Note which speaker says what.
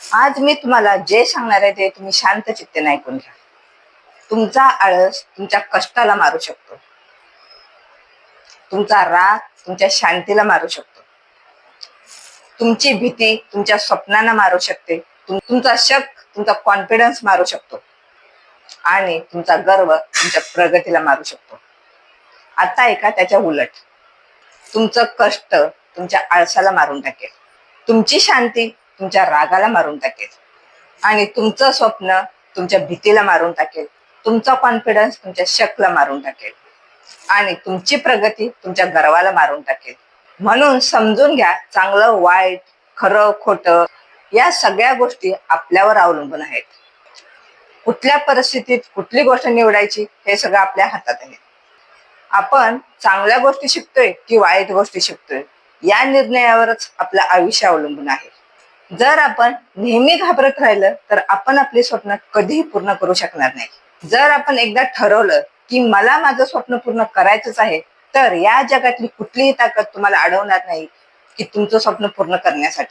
Speaker 1: आज मी तुम्हाला जे सांगणार आहे ते तुम्ही शांत चित्तेने ऐकून घ्या. तुमचा आळस तुमच्या कष्टाला मारू शकतो. तुमचा राग तुमच्या शांतीला मारू शकतो. तुमची भीती तुमच्या स्वप्नांना मारू शकते. तुमचा शक तुमचा कॉन्फिडन्स मारू शकतो आणि तुमचा गर्व तुमच्या प्रगतीला मारू शकतो. आता ऐका त्याच्या उलट. तुमचं कष्ट तुमच्या आळसाला मारून टाकेल. तुमची शांती तुमच्या रागाला मारून टाकेल आणि तुमचं स्वप्न तुमच्या भीतीला मारून टाकेल. तुमचा कॉन्फिडन्स तुमच्या शकला मारून टाकेल आणि तुमची प्रगती तुमच्या गर्वाला मारून टाकेल. म्हणून समजून घ्या, चांगलं वाईट, खरं खोटं या सगळ्या गोष्टी आपल्यावर अवलंबून आहेत. कुठल्या परिस्थितीत कुठली गोष्ट निवडायची हे सगळं आपल्या हातात आहे. आपण चांगल्या गोष्टी शिकतोय की वाईट गोष्टी शिकतोय या निर्णयावरच आपलं आयुष्य अवलंबून आहे. जर आपण नेहमी घाबरत राहिलं तर आपण आपले स्वप्न कधीही पूर्ण करू शकणार नाही. जर आपण एकदा ठरवलं की मला माझं स्वप्न पूर्ण करायचंच आहे, तर या जगातली कुठलीही ताकद तुम्हाला अडवणार नाही की तुमचं स्वप्न पूर्ण करण्यासाठी.